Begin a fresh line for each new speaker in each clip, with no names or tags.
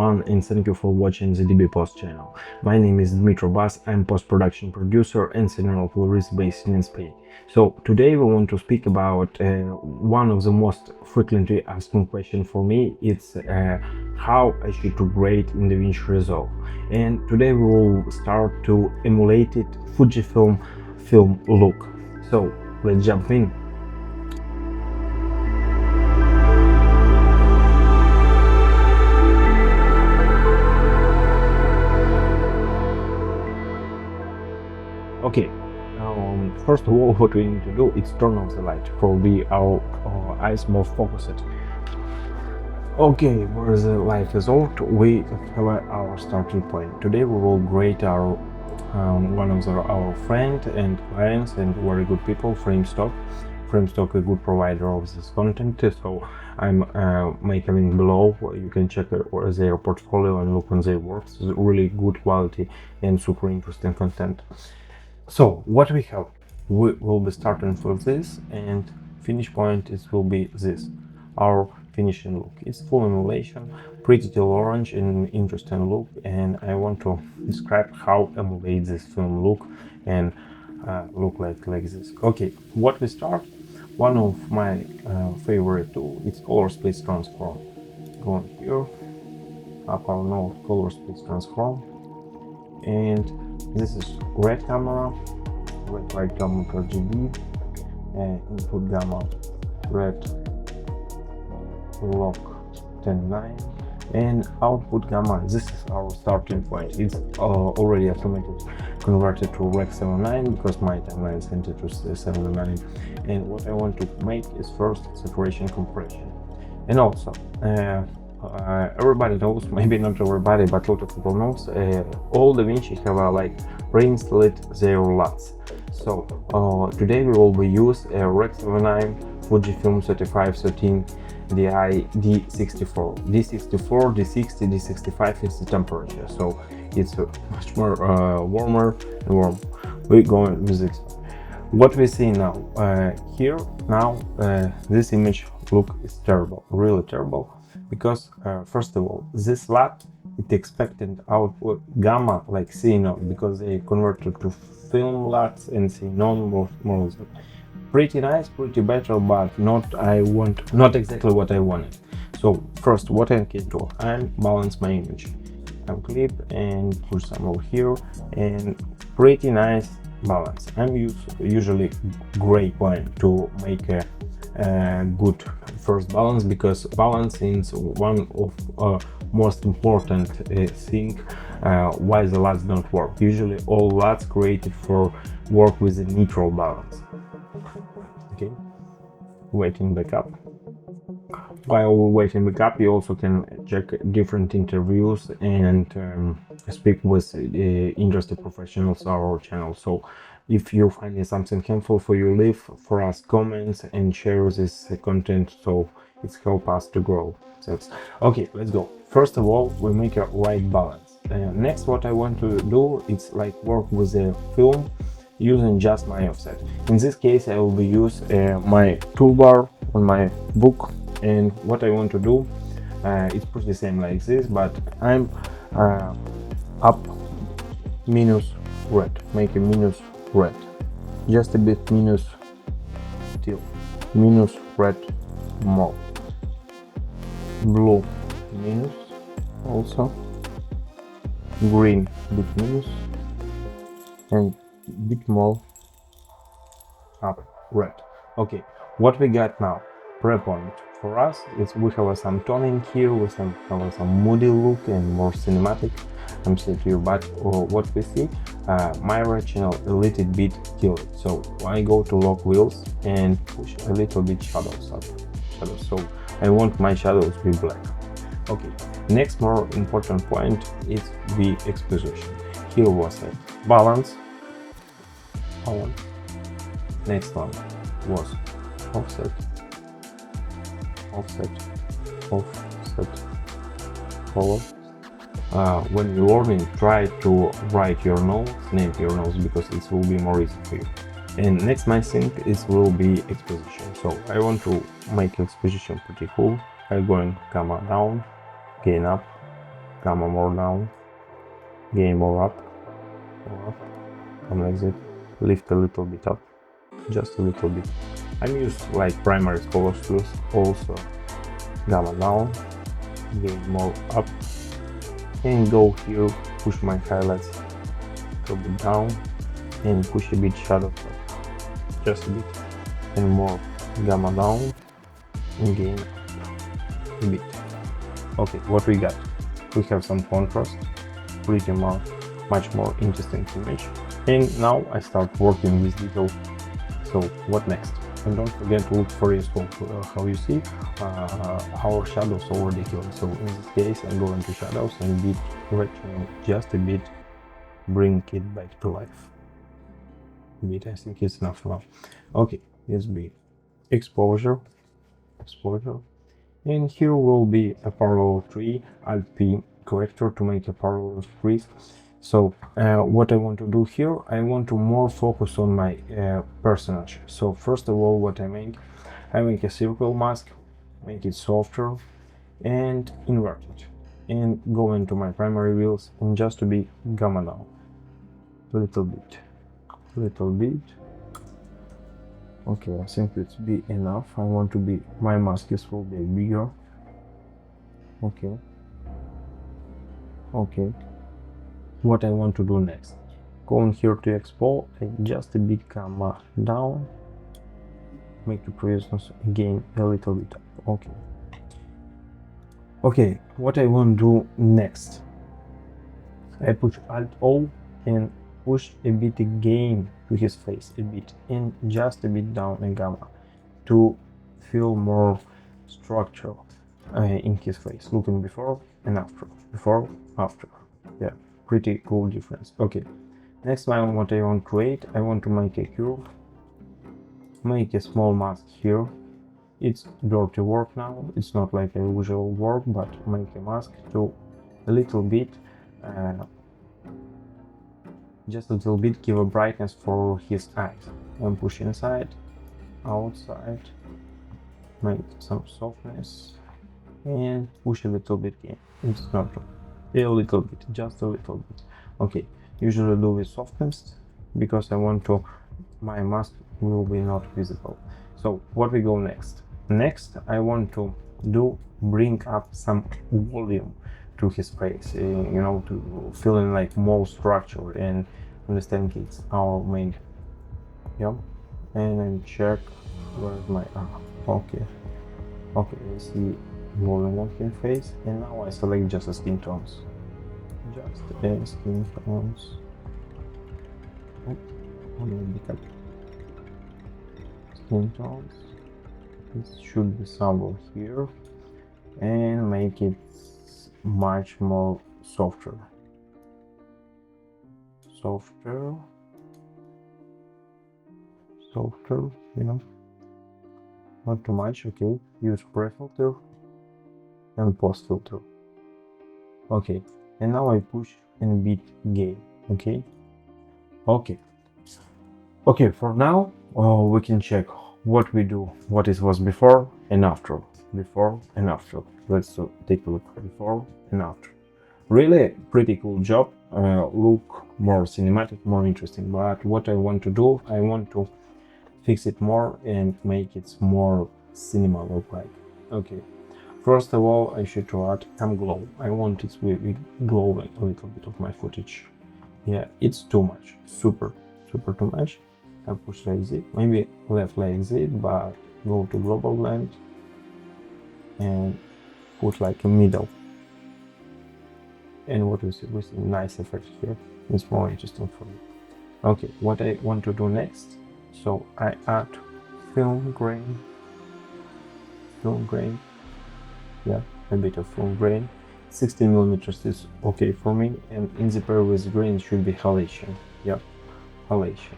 everyone, and thank you for watching the DaVinci channel. My name is Dmitry Bas, I'm post-production producer and senior colorist based in Spain. So today we want to speak about one of the most frequently asked questions for me. It's how I should grade in DaVinci Resolve. And today we will start to emulate it Fujifilm film look. So let's jump in. Okay, first of all, what we need to do is turn off the light for our eyes more focused. Okay, where the light is out, we have our starting point. Today we will grade our one of our friend and clients and very good people, Framestock. Framestock is a good provider of this content, so I'm making link below. You can check their portfolio and look on their works. It's really good quality and super interesting content. So what we have, we will be starting with this, and finish point will be this, our finishing look. It's full emulation, pretty teal orange and interesting look, and I want to describe how emulate this film look and look like this. Okay, what we start, one of my favorite tool, it's color space transform. Going here, up our node, color space transform, and this is red camera, red gamma per GB, input gamma red lock 10.9, and output gamma. This is our starting point. It's already automatically converted to rec 7.9 because my timeline sent it to 7.9. And what I want to make is first saturation compression, and also everybody knows, maybe not everybody, but a lot of people knows, all DaVinci have like pre-installed their LUTs. So today we will be use a Rec 79 Fujifilm 3513 D64, D60, D65 is the temperature, so it's much more warmer and warm. We're going with this. What we see now here now, this image look is terrible, really terrible, because first of all, this LUT it expected output gamma like xenon, because they converted to film LUTs and xenon more. Pretty nice, pretty better, but not exactly what I wanted. So first, what I can do, I balance my image. I'm clip and push some over here, and pretty nice balance. I'm usually gray point to make a good first balance, because balance is one of most important thing why the LUTs don't work. Usually all LUTs created for work with a neutral balance. Okay, waiting backup. While waiting backup, you also can check different interviews and speak with interested professionals on our channel. So if you're finding something helpful for you, leave for us comments and share this content, so it's help us to grow. So okay, let's go. First of all, we make a right balance. Next, what I want to do is like work with the film using just my offset. In this case, I will be use my toolbar on my book, and what I want to do, it's pretty same like this, but I'm up minus red, make a minus red, just a bit minus till minus red more, blue minus, also green bit minus, and bit more up red. Okay, what we got now, pre-point for us is we have some toning here, we have some moody look and more cinematic. I'm saying here, but what we see, my red channel a little bit killed, so I go to lock wheels and push a little bit shadows up, so I want my shadows to be black. Okay, next more important point is the exposition. Here was a balance. Next one was offset, color. When you're learning, try to write your notes, name your notes, because it will be more easy for you. And next my thing will be exposition. So I want to make exposition pretty cool. I'm going gamma down, gain up, gamma more down, gain more up, come like that, lift a little bit up, just a little bit. I'm used like primary colors tools, also gamma down, gain more up, and go here, push my highlights a little bit down, and push a bit shadows up, just a bit, and more gamma down, and gain up a bit. Okay, what we got? We have some contrast, pretty much more interesting image. And now I start working with detail. So what next? And don't forget to look for Resolve. How you see, our shadows already killed. So in this case, I'm going to shadows and bit retro just a bit, bring it back to life. A bit, I think it's enough now. Okay, let's be exposure. And here will be a parallel tree, Alt-P corrector to make a parallel tree. So what I want to do here, I want to more focus on my personage. So first of all, what I make a circle mask, make it softer and invert it. And go into my primary wheels and just to be gamma down. A little bit. Okay, I think it's be enough. I want to be, my mask will be bigger. Okay. What I want to do next? Go in here to export and just a bit gamma down. Make the presence again a little bit up. Okay, what I want to do next? I push Alt-O and push a bit again to his face, a bit, and just a bit down in gamma to feel more structure in his face, looking before and after. Yeah, pretty cool difference. Okay, next one, what I want to create, I want to make a curve, make a small mask here. It's dirty work now, it's not like a usual work, but make a mask to a little bit just a little bit give a brightness for his eyes, and push inside, outside, make some softness and push a little bit again. It's not a little bit, just a little bit. Okay, usually do with softness because I want to, my mask will be not visible. So what we go next? Next I want to bring up some volume to his face, you know, to feeling like more structure and understand it's our main. Yeah, and then check where's my okay, I see volume on his face, and now I select just the skin tones. Skin tones. It should be somewhere here, and make it much more softer, you know, not too much. Okay, use pre-filter and post-filter. Okay, and now I push and bit gain. Okay, for now we can check what we do, what it was before and after. Let's take a look before and after. Really pretty cool job, look more cinematic, more interesting. But what I want to do, I want to fix it more and make it more cinema look like. Okay, first of all, I should add some glow. I want it with glowing a little bit of my footage. Yeah, it's too much, super too much. I push like this, maybe left like this, but go to global blend and put like a middle. And what we see nice effect here. It's more interesting for me. Okay, what I want to do next, so I add film grain. Yeah, a bit of film grain. 16mm is okay for me, and in the pair with grain should be halation. Yeah, halation.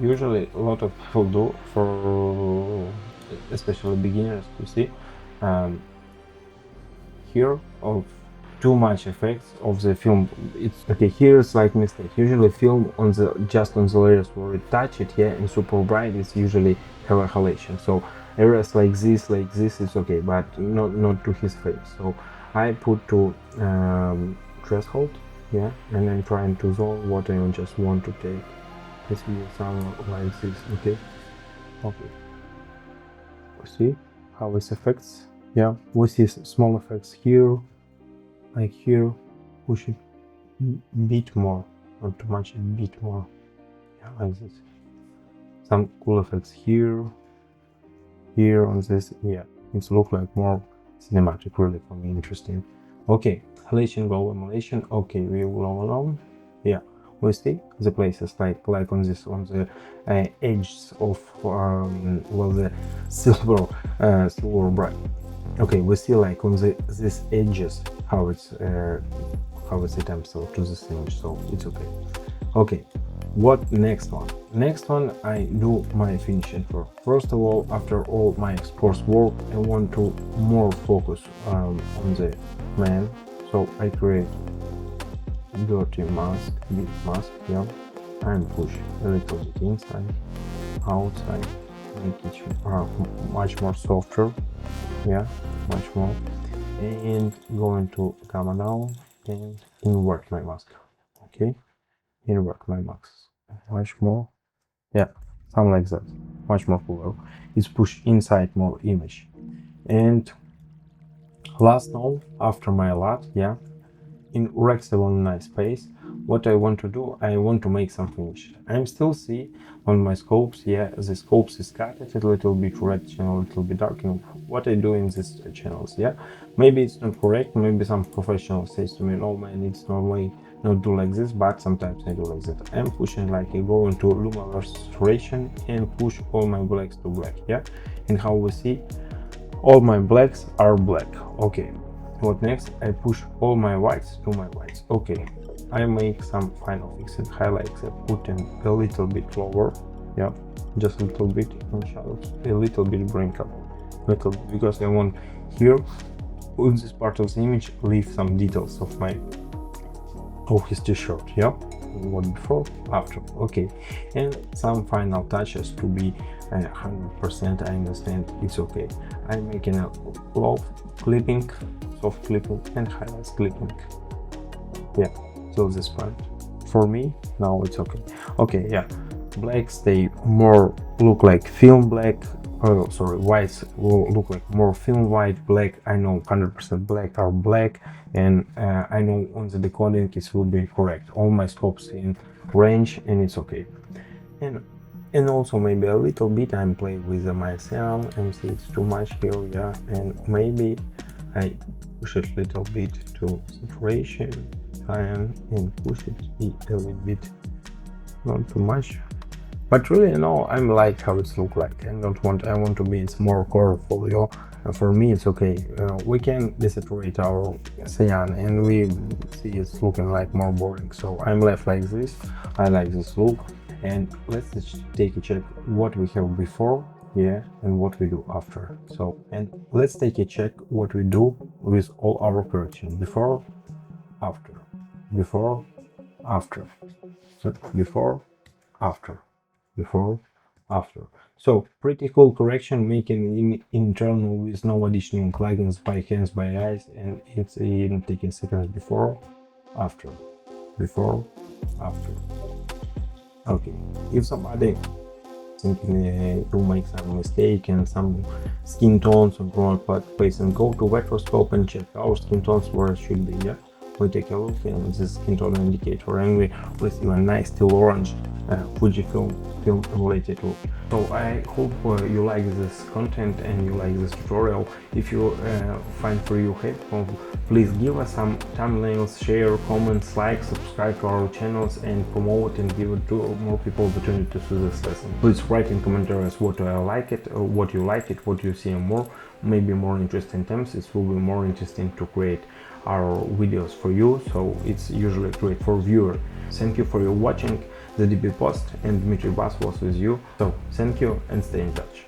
Usually a lot of people do, for especially beginners, to see here of too much effects of the film. It's okay, here's like mistake. Usually film on the just on the layers where it touch it, yeah, and super bright, it's usually have a halation. So areas like this it's okay, but not to his face. So I put to threshold, yeah, and I'm trying to zone what I just want to take. Let's see something like this, okay? Okay. See how it affects? Yeah, we see small effects here, like here. Push it a bit more, not too much, a bit more. Yeah, like this. Some cool effects here, here on this. Yeah, it looks like more cinematic, really for me, interesting. Okay, halation, go emulation. Okay, we will along. Yeah, we see the places like on this, on the edges of well, the silver bright. Okay, we see like on the this edges how it's attempts to this image, so it's okay. Okay, what next one? Next one, I do my finishing for. First of all, after all my exports work, I want to more focus on the man, so I create dirty mask, big mask, yeah, and push a little bit inside, outside, make it much more softer, yeah, much more, and going to come down and invert my mask, okay, invert my mask, much more, yeah, something like that, much more cooler. It's push inside more image. And last now, after my LUT, yeah, in rectangle nice space, what I want to do, I want to make some finish. I'm still see on my scopes, yeah, the scopes is cut a little bit red channel, a little bit dark. You know, what I do in these channels, yeah, maybe it's not correct, maybe some professional says to me, no man, it's normally not do like this, but sometimes I do like that. I'm pushing like I go into luminous saturation and push all my blacks to black, yeah, and how we see all my blacks are black. Okay, what next? I push all my whites to my whites. Okay, I make some final fixed highlights. I put them a little bit lower, yeah, just a little bit in shadows, a little bit bring up, little bit, because I want here on this part of the image leave some details of my his t-shirt, yeah, what before, after, okay, and some final touches to be 100%. I understand, it's okay. I'm making a low clipping, soft clipping, and highlights clipping, yeah, so this part for me now it's okay. Okay, yeah, blacks, they more look like film black. Oh, sorry, whites will look like more film white. Black, I know 100% black are black, and I know on the decoding it will be correct. All my scopes in range, and it's okay. And also maybe a little bit I'm playing with my sound and see it's too much here, yeah, and maybe I push it a little bit to saturation, and push it a little bit, not too much. But really, no, I'm like how it's look like. I want to be it's more colorful, you know. For me, it's okay. We can desaturate our cyan, and we see it's looking like more boring. So I'm left like this. I like this look, and let's just take a check what we have before, yeah, and what we do after. So, and let's take a check what we do with all our correction before, after, before, after, so before, after, before, after. So pretty cool correction, making in internal with no additional plugins by hands, by eyes, and it's even taking seconds before, after, before, after. Okay, if somebody thinking to make some mistake and some skin tones or wrong place, and go to Vetroscope and check our skin tones where it should be, yeah. We take a look and this skin tone indicator, and we receive a nice teal orange Fujifilm film emulated look. So I hope you like this content and you like this tutorial. If you find for you helpful, please give us some thumbnails, share, comments, like, subscribe to our channels, and promote and give it to more people opportunity to see this lesson. Please write in commentaries what I like it, or what you like it, what you see more, maybe more interesting themes. It will be more interesting to create our videos for you, so it's usually great for viewer. Thank you for your watching. The DaVinci Post and Dmitry Bas was with you, so thank you and stay in touch.